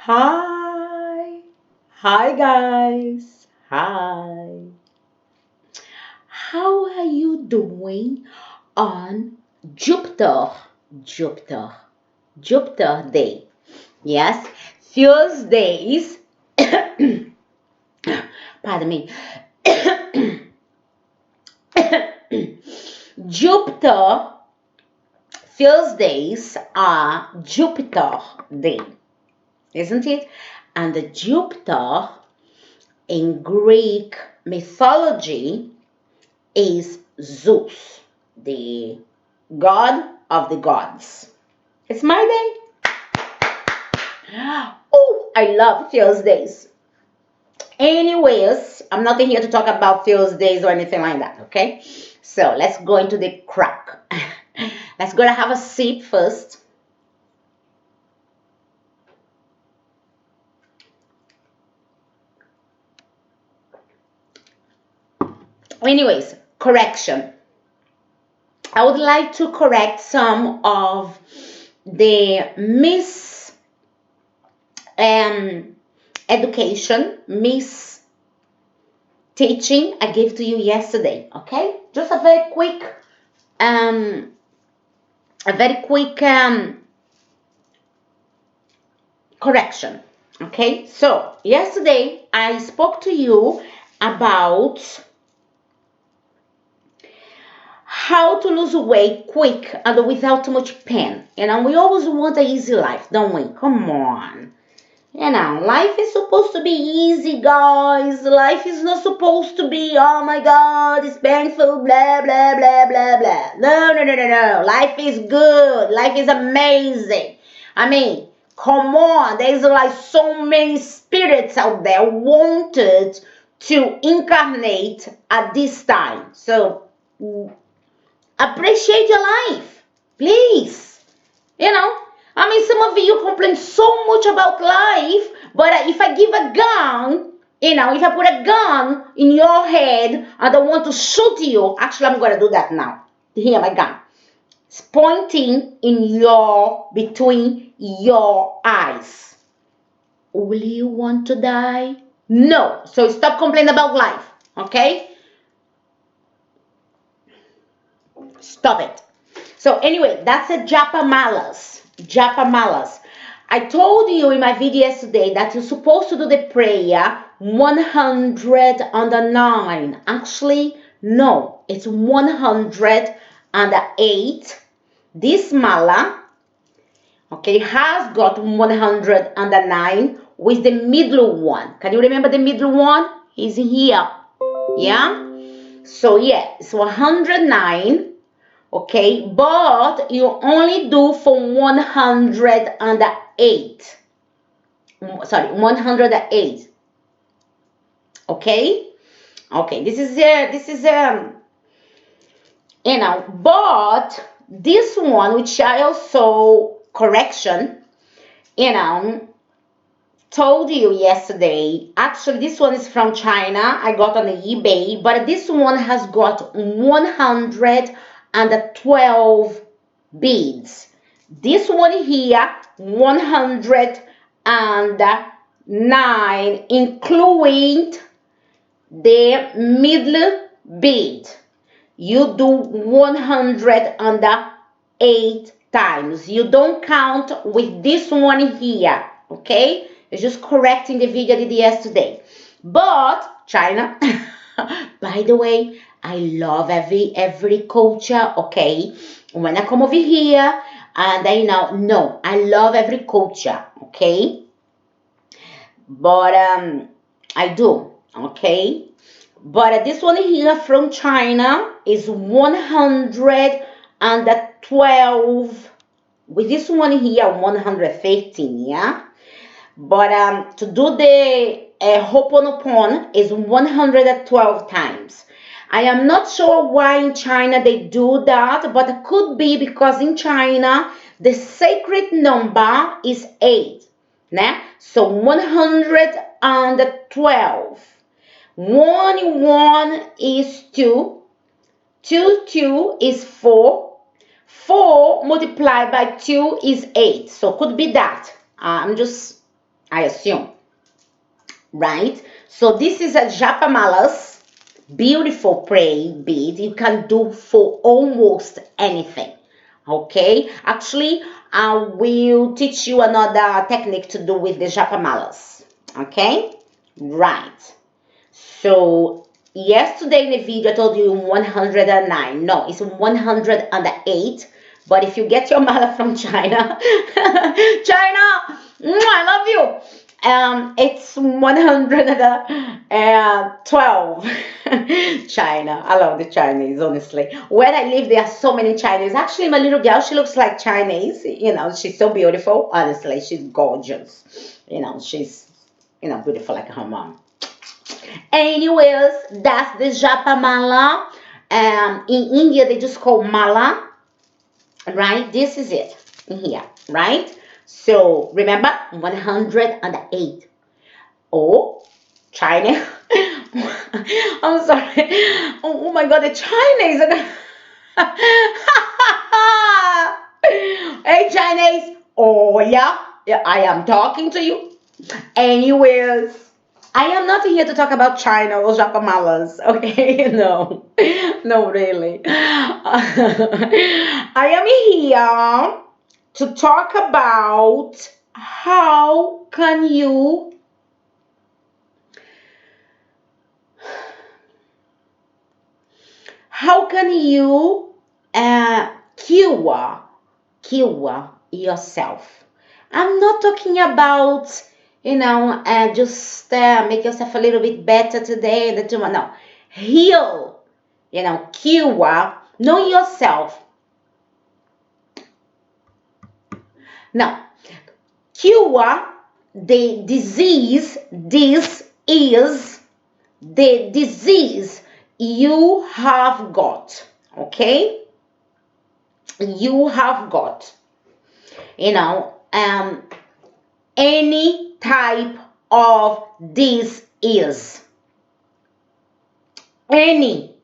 Hi. Hi, guys. Hi. How are you doing on Jupiter? Jupiter. Jupiter Day. Yes. Tuesdays. Pardon me. Jupiter. Tuesdays are Jupiter Day, isn't it? And the Jupiter in Greek mythology is Zeus, the god of the gods. It's my day. Oh, I love Tuesdays. Anyways, I'm not here to talk about Tuesdays or anything like that, okay? So let's go into the crack. Let's go to have a sip first. Anyways, correction. I would like to correct some of the education, miss teaching I gave to you yesterday. Okay, just a very quick, um, correction. Okay, so yesterday I spoke to you about how to lose weight quick and without too much pain. We always want an easy life, don't we? Come on. Life is supposed to be easy, guys. Life is not supposed to be, oh my God, it's painful, blah, blah, blah, blah, blah. No, no, no, no, no. Life is good. Life is amazing. Come on. There's like so many spirits out there wanted to incarnate at this time. So, appreciate your life, please. Some of you complain so much about life, but if I give a gun, if I put a gun in your head and I want to shoot you, actually, I'm going to do that now. Here, my gun. It's pointing between your eyes. Will you want to die? No. So stop complaining about life, okay? Stop it. So anyway, that's a Japa Malas. Japa Malas. I told you in my video yesterday that you're supposed to do the prayer 109. Actually, no, it's 108. This mala, okay, has got 109 with the middle one. Can you remember the middle one? Is here. Yeah? So yeah, it's 109. Okay, but you only do for 108. Sorry, 108. Okay, this is but this one, which I also told you yesterday. Actually, this one is from China. I got on the eBay, but this one has got 112 beads. This one here, 109, including the middle bead. You do 108 times. You don't count with this one here, okay? It's just correcting the video I did yesterday. But China, by the way, I love every culture, okay? When I come over here and I love every culture, okay? But I do, okay? But this one here from China is 112. With this one here, 115, yeah? But to do the Ho'oponopono is 112 times. I am not sure why in China they do that, but it could be because in China the sacred number is 8. Né? So 112. 1 is 2. 2 is 4. 4 multiplied by 2 is 8. So could be that. I assume, right? So this is a japamalas, beautiful pray bead. You can do for almost anything. Okay, actually, I will teach you another technique to do with the japamalas. Okay, right. So yesterday in the video I told you 109. No, it's 108. But if you get your mala from China, China, I love you. It's 112. China. I love the Chinese, honestly. Where I live, there are so many Chinese. Actually, my little girl, she looks like Chinese. You know, she's so beautiful. Honestly, she's gorgeous. You know, she's, beautiful like her mom. Anyways, that's the japa mala. In India, they just call mala, right? This is it in here, right? So remember, 108. Oh, China. I'm sorry. Oh my God, the Chinese are gonna... Hey, Chinese. Oh, yeah. Yeah, I am talking to you. Anyways, I am not here to talk about China or Japamalas, okay? No, no, really. I am here to talk about how can you cure yourself. I'm not talking about, just make yourself a little bit better today and then tomorrow. No, heal, cure, know yourself. Now, cure the disease. This is the disease you have got, okay? You have got, any type of disease. Any.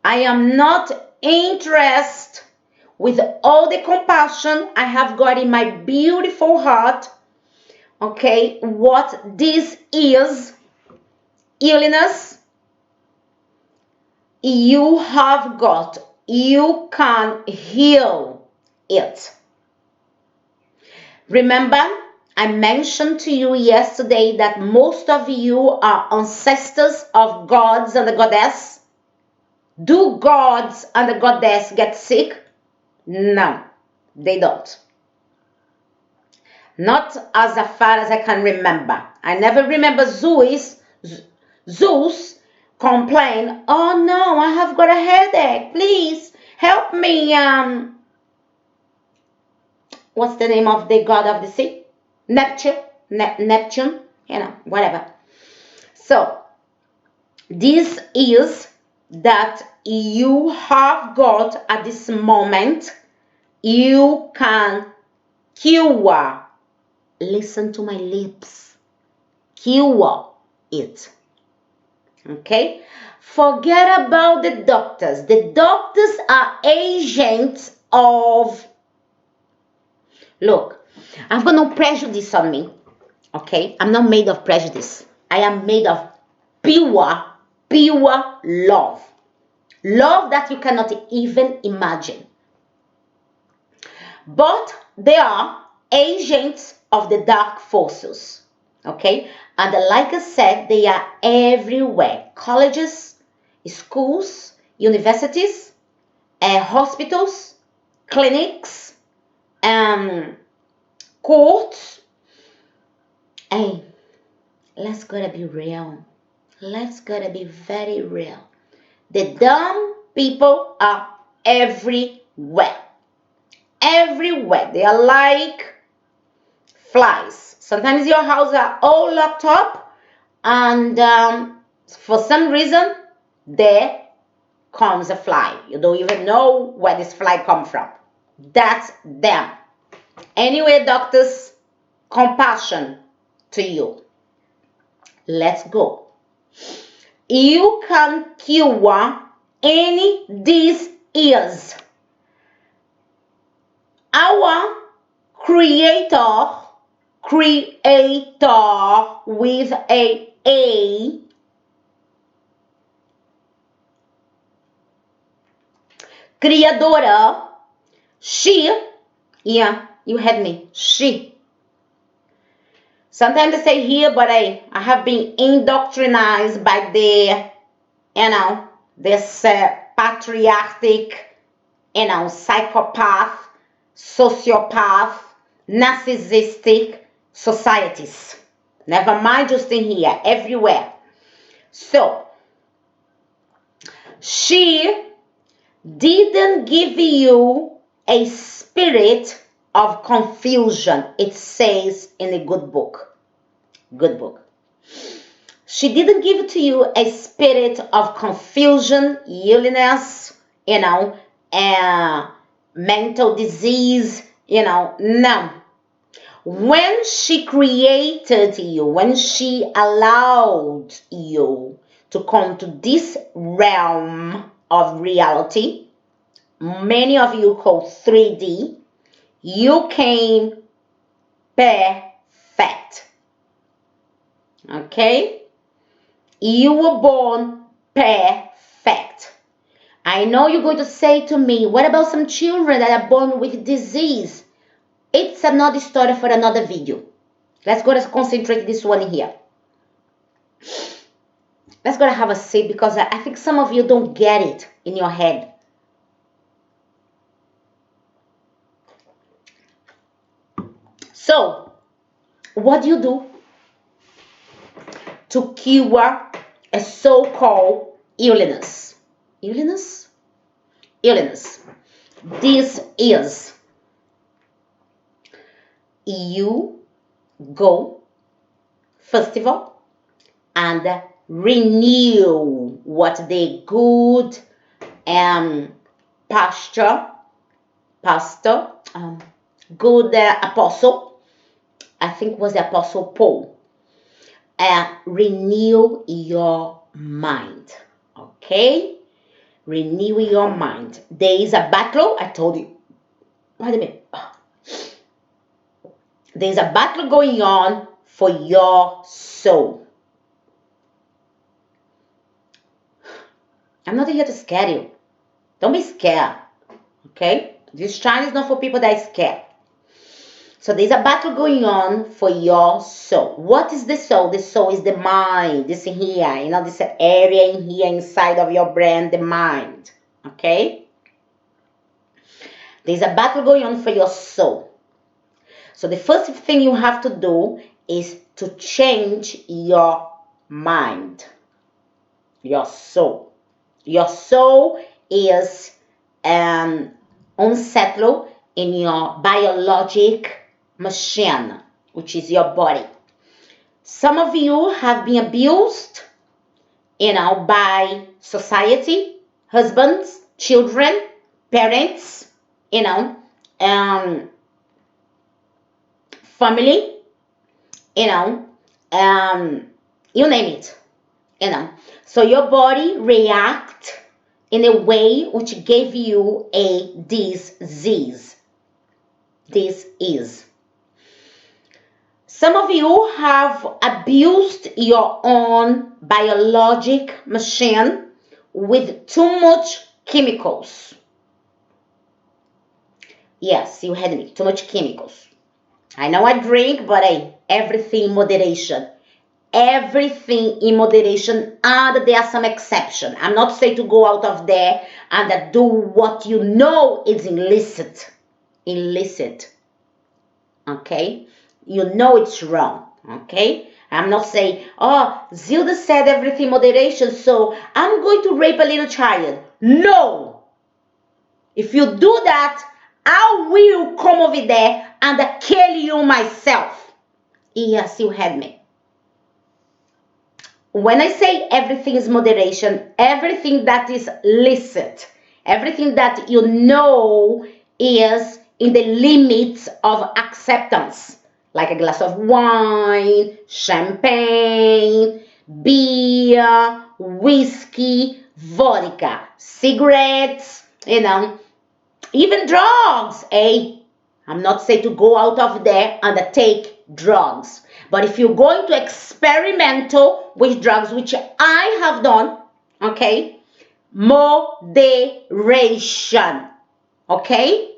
I am not interested, with all the compassion I have got in my beautiful heart, okay, what this is, illness, you have got. You can heal it. Remember, I mentioned to you yesterday that most of you are ancestors of gods and the goddess. Do gods and the goddess get sick? No, they don't. Not as far as I can remember. I never remember Zeus complain, oh no, I have got a headache. Please help me. What's the name of the god of the sea? Neptune, whatever. So this is that you have got at this moment, you can cure. Listen to my lips. Cure it. Okay? Forget about the doctors. The doctors are agents of... Look, I've got no prejudice on me. Okay? I'm not made of prejudice. I am made of pure love. Love that you cannot even imagine. But they are agents of the dark forces. Okay? And like I said, they are everywhere. Colleges, schools, universities, hospitals, clinics, courts. Hey, let's gotta be real. Let's gotta be very real. The dumb people are everywhere. Everywhere. They are like flies. Sometimes your house are all locked up, and for some reason, there comes a fly. You don't even know where this fly come from. That's them. Anyway, doctors, compassion to you. Let's go. You can cure any disease. Our Creator creator with A, criadora, she, yeah, you had me, she. Sometimes I say here, but I have been indoctrinated by this patriarchic, psychopath, sociopath, narcissistic societies. Never mind just in here, everywhere. So, she didn't give you a spirit of confusion. It says in a good book. Good book. She didn't give to you a spirit of confusion, illness, mental disease, no. When she created you, when she allowed you to come to this realm of reality, many of you call 3D, you came perfect. Okay? You were born perfect. I know you're going to say to me, what about some children that are born with disease? It's another story for another video. Let's go to concentrate this one here. Let's go to have a seat because I think some of you don't get it in your head. So, what do you do to cure a so-called illness? Illness? Illness. This is, you go, first of all, and renew what the good good apostle, I think was the Apostle Paul, renew your mind. Okay? Renew your mind. There is a battle, I told you. Wait a minute. There's a battle going on for your soul. I'm not here to scare you. Don't be scared. Okay? This channel is not for people that are scared. So there's a battle going on for your soul. What is the soul? The soul is the mind. This here, this area in here inside of your brain, the mind. Okay? There's a battle going on for your soul. So the first thing you have to do is to change your mind. Your soul. Your soul is unsettled in your biologic machine, which is your body. Some of you have been abused, by society, husbands, children, parents, family, you name it, So your body reacts in a way which gave you a disease. This is. Some of you have abused your own biologic machine with too much chemicals. Yes, you heard me. Too much chemicals. I know I drink, but everything in moderation. Everything in moderation, and there are some exceptions. I'm not saying to go out of there and do what you know is illicit. Illicit. Okay? You know it's wrong. Okay? I'm not saying, oh, Zilda said everything in moderation, so I'm going to rape a little child. No! If you do that, I will come over there and kill you myself. Yes, you had me. When I say everything is moderation, everything that is licit, everything that you know is in the limits of acceptance, like a glass of wine, champagne, beer, whiskey, vodka, cigarettes, even drugs. I'm not saying to go out of there and take drugs. But if you're going to experimental with drugs, which I have done, okay, moderation, okay?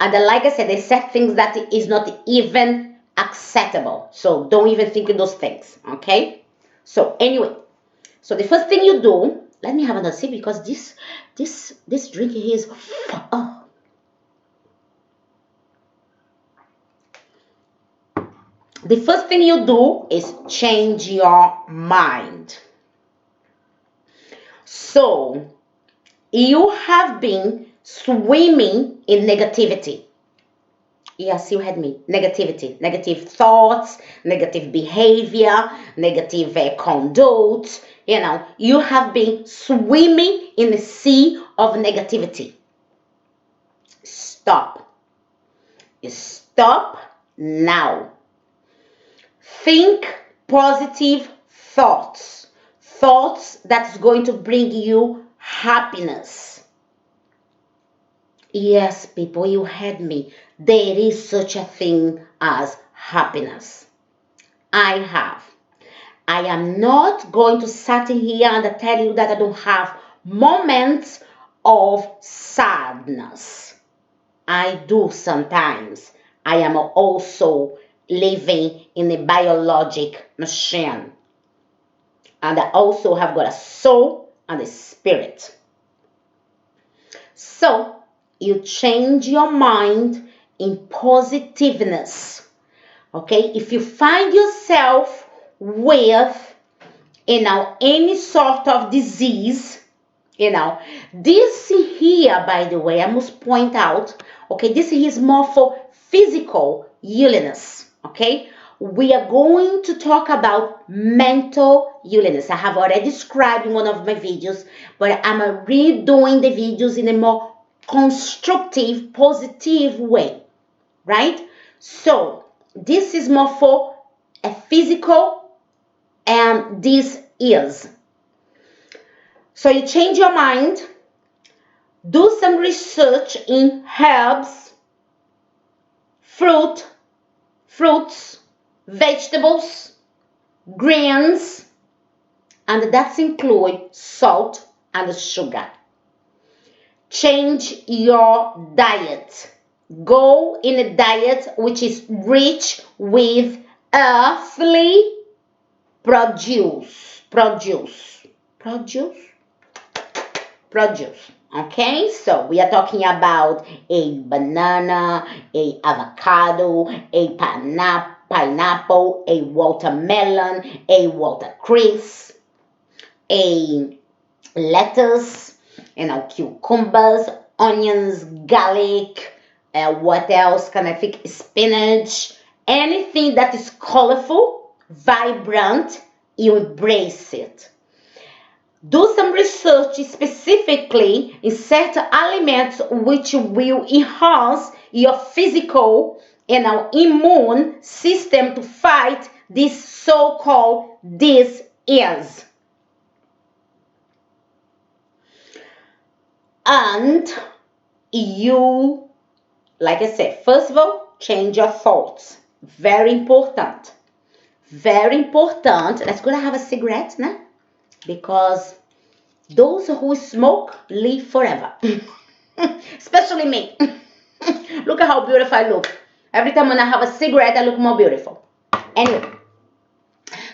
And then, like I said, they said things that is not even acceptable. So don't even think of those things, okay? So anyway, so the first thing you do, let me have another sip because this drink here is, oh. The first thing you do is change your mind. So you have been swimming in negativity. Yes, you had me. Negativity, negative thoughts, negative behavior, negative conduct. You know, you have been swimming in the sea of negativity. Stop. Stop now. Think positive thoughts. Thoughts that's going to bring you happiness. Yes, people, you heard me. There is such a thing as happiness. I have. I am not going to sit here and tell you that I don't have moments of sadness. I do sometimes. I am also living in a biologic machine. And I also have got a soul and a spirit. So, you change your mind in positiveness. Okay? If you find yourself with, any sort of disease, this here, by the way, I must point out, okay, this is more for physical illness, okay? We are going to talk about mental illness. I have already described in one of my videos, but I'm redoing the videos in a more constructive, positive way, right? So this is more for a physical, and this is. So you change your mind, do some research in herbs, fruits, vegetables, grains, and that includes salt and sugar. Change your diet. Go in a diet which is rich with earthly produce. Okay, so we are talking about a banana, a avocado, a pineapple, a watermelon, a watercress, a lettuce, cucumbers, onions, garlic, what else can I think? Spinach, anything that is colorful, vibrant, you embrace it. Do some research specifically in certain elements which will enhance your physical and our immune system to fight this so-called disease. And you, like I said, first of all, change your thoughts. Very important. Very important. Let's go and have a cigarette now. Because those who smoke live forever. Especially me. Look at how beautiful I look. Every time when I have a cigarette, I look more beautiful. Anyway.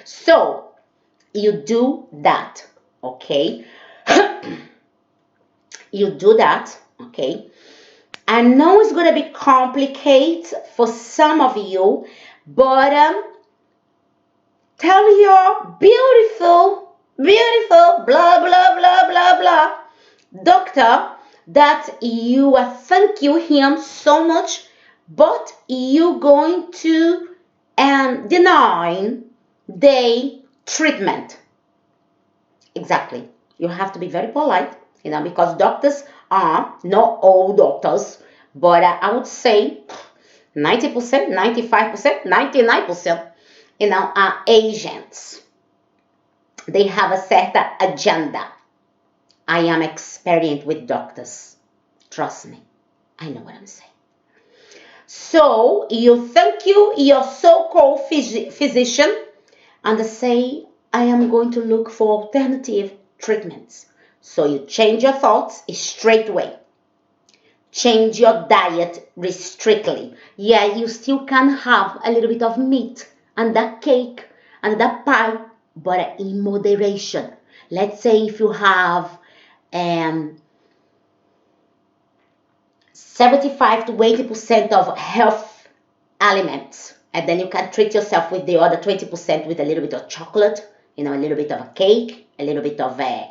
So, you do that. Okay? You do that. Okay? I know it's going to be complicated for some of you. But tell your beautiful, blah, blah, blah, blah, blah, doctor that you thank you him so much, but you going to deny the treatment. Exactly. You have to be very polite, because doctors are not all doctors, but I would say 90%, 95%, 99%, are agents. They have a certain agenda. I am experienced with doctors. Trust me. I know what I'm saying. So you thank your so-called physician and say, I am going to look for alternative treatments. So you change your thoughts straight away. Change your diet strictly. Yeah, you still can have a little bit of meat and that cake and that pie, but in moderation. Let's say if you have 75 to 80% of health elements, and then you can treat yourself with the other 20% with a little bit of chocolate, a little bit of a cake, a little bit of a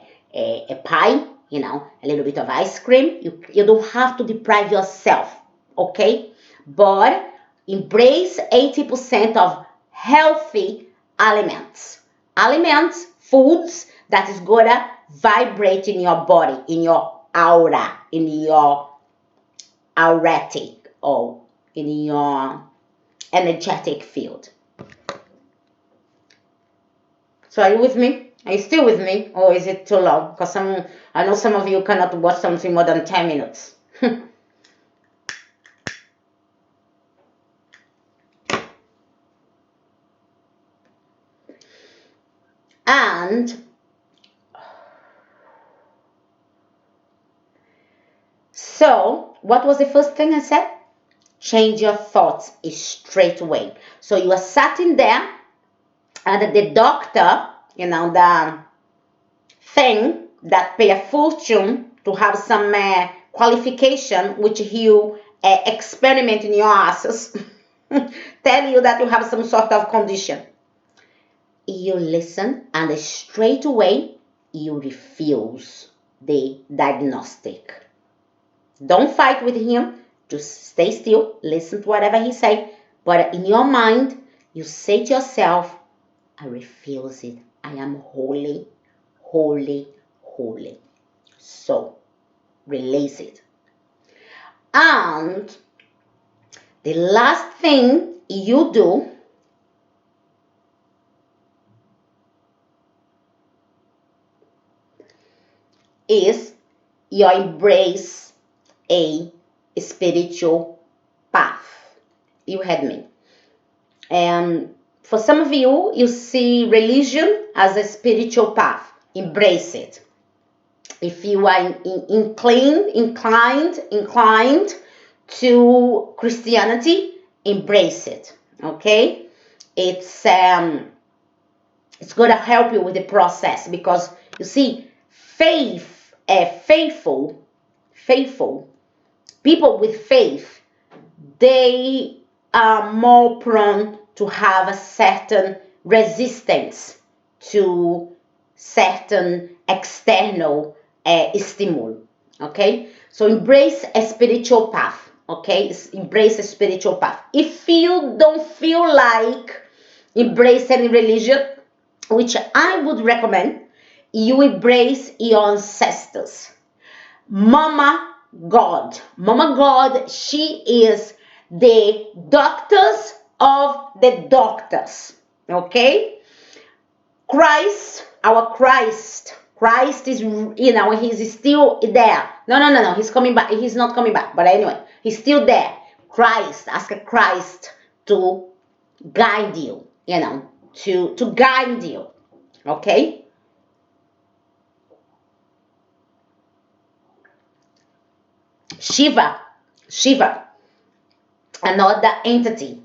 pie, a little bit of ice cream. You don't have to deprive yourself, okay? But embrace 80% of healthy elements. Foods that is gonna vibrate in your body, in your aura, in your auratic, or in your energetic field. So are you with me? Are you still with me? Or is it too long? Because I know some of you cannot watch something more than 10 minutes. And so, what was the first thing I said? Change your thoughts straight away. So you are sitting there, and the doctor, the thing that pay a fortune to have some qualification, which you experiment in your asses, tell you that you have some sort of condition. You listen, and straight away you refuse the diagnostic. Don't fight with him. Just stay still, listen to whatever he say, but in your mind you say to yourself, I refuse it. I am holy, holy, holy. So release it. And the last thing you do is you embrace a spiritual path. You had me. And for some of you, you see religion as a spiritual path. Embrace it. If you are inclined to Christianity, embrace it. Okay? It's going to help you with the process, because you see, faithful people with faith, they are more prone to have a certain resistance to certain external stimuli. Okay, so embrace a spiritual path. Okay, embrace a spiritual path. If you don't feel like embrace any religion, which I would recommend, you embrace your ancestors. Mama God, she is the doctors of the doctors. Okay? Christ is, he's still there. No, he's coming back. He's not coming back. But anyway, he's still there. Ask Christ to guide you, to guide you. Okay? Shiva, another entity,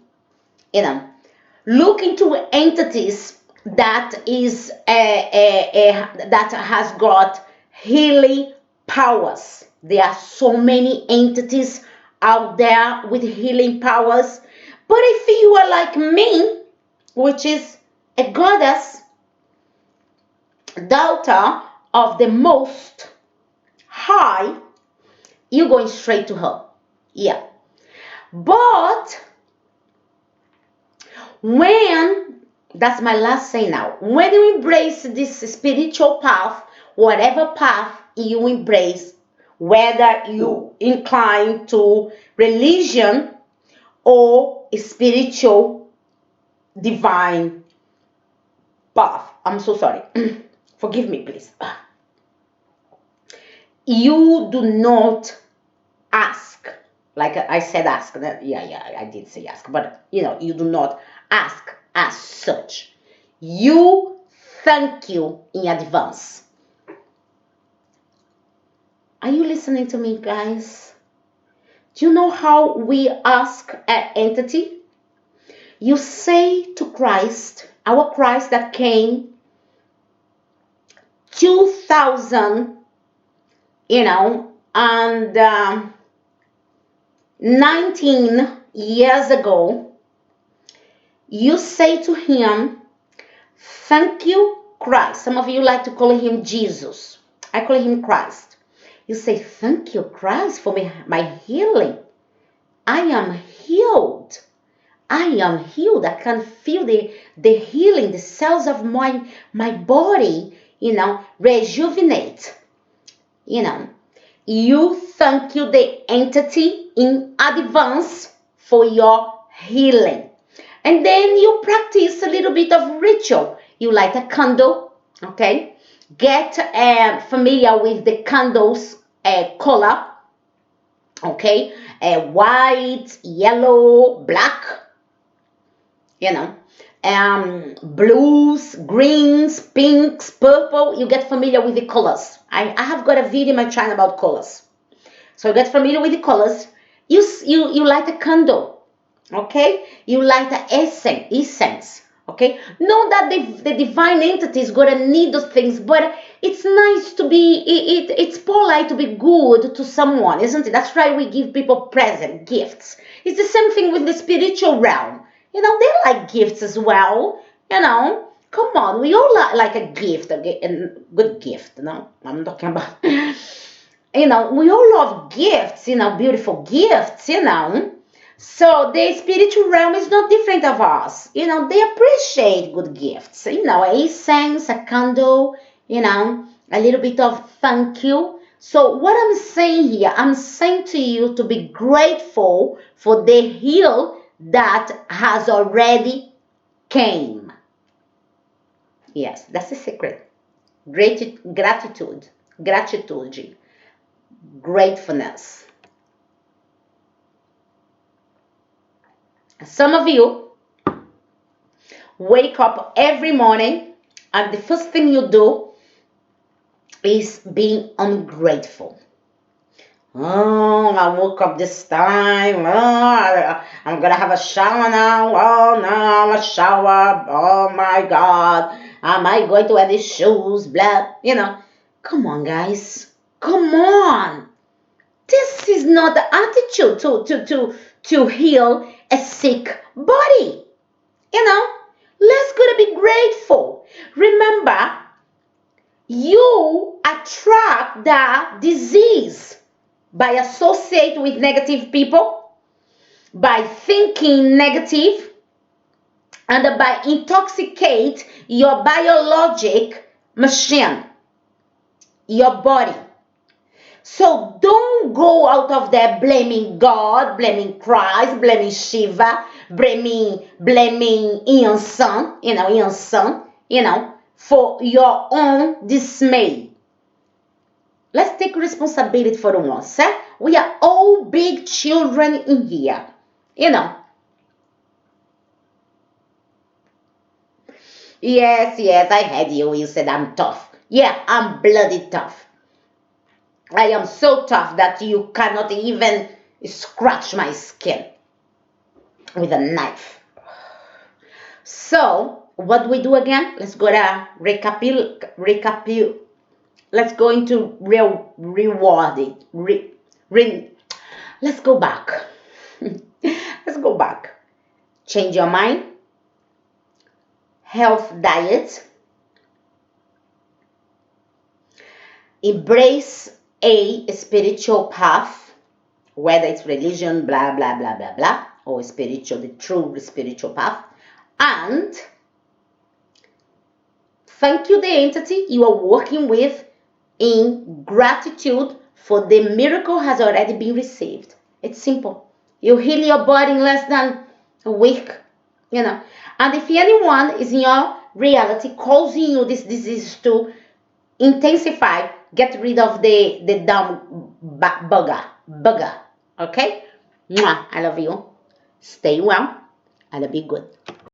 look into entities that is that has got healing powers. There are so many entities out there with healing powers, but if you are like me, which is a goddess, daughter of the Most High, you're going straight to her. Yeah. But that's my last say now, when you embrace this spiritual path, whatever path you embrace, whether you incline to religion or spiritual divine path, I'm so sorry. Forgive me, please. You do not ask Like I said, ask. Yeah, I did say ask, but you do not ask as such. You thank you in advance. Are you listening to me, guys? Do you know how we ask an entity? You say to Christ, our Christ that came 2000, and 19 years ago, you say to him, thank you, Christ. Some of you like to call him Jesus. I call him Christ. You say, thank you, Christ, for my healing. I am healed. I am healed. I can feel the healing, the cells of my body, rejuvenate. You thank you the entity in advance for your healing. And then you practice a little bit of ritual. You light a candle, okay? Get familiar with the candle's color, okay? White, yellow, black, blues, greens, pinks, purple. You get familiar with the colors. I have got a video in my channel about colors. So get familiar with the colors. You light a candle, okay? You light an essence, okay? Know that the divine entity is going to need those things, but it's nice to be, it's polite to be good to someone, isn't it? That's why we give people present gifts. It's the same thing with the spiritual realm. They like gifts as well, Come on, we all like a gift, a good gift, I'm talking about... we all love gifts, beautiful gifts, So the spiritual realm is not different of us. They appreciate good gifts. A sense, a candle, a little bit of thank you. So what I'm saying here, I'm saying to you to be grateful for the heal that has already came. Yes, that's the secret. Gratitude. Gratefulness. Some of you wake up every morning and the first thing you do is being ungrateful. Oh, I woke up this time. Oh, I'm gonna have a shower now. Oh no, a shower. Oh my God, am I going to wear these shoes? Blah. Come on, guys. Come on. This is not the attitude to heal a sick body. Let's go to be grateful. Remember, you attract that disease by associating with negative people, by thinking negative, and by intoxicate your biologic machine, your body. So don't go out of there blaming God, blaming Christ, blaming Shiva, blaming Insan, for your own dismay. Let's take responsibility for the once. We are all big children in here. Yes, I heard you. You said I'm tough. Yeah, I'm bloody tough. I am so tough that you cannot even scratch my skin with a knife. So, what do we do again? Let's go to recap. Let's go into reward it. Let's go back. Let's go back. Change your mind. Health diet. Embrace a spiritual path, whether it's religion, blah, blah, blah, blah, blah, or spiritual, the true spiritual path. And thank you, the entity you are working with, in gratitude for the miracle has already been received. It's simple. You heal your body in less than a week, And if anyone is in your reality causing you this disease to intensify, get rid of the dumb bugger, okay? Mwah, I love you. Stay well and be good.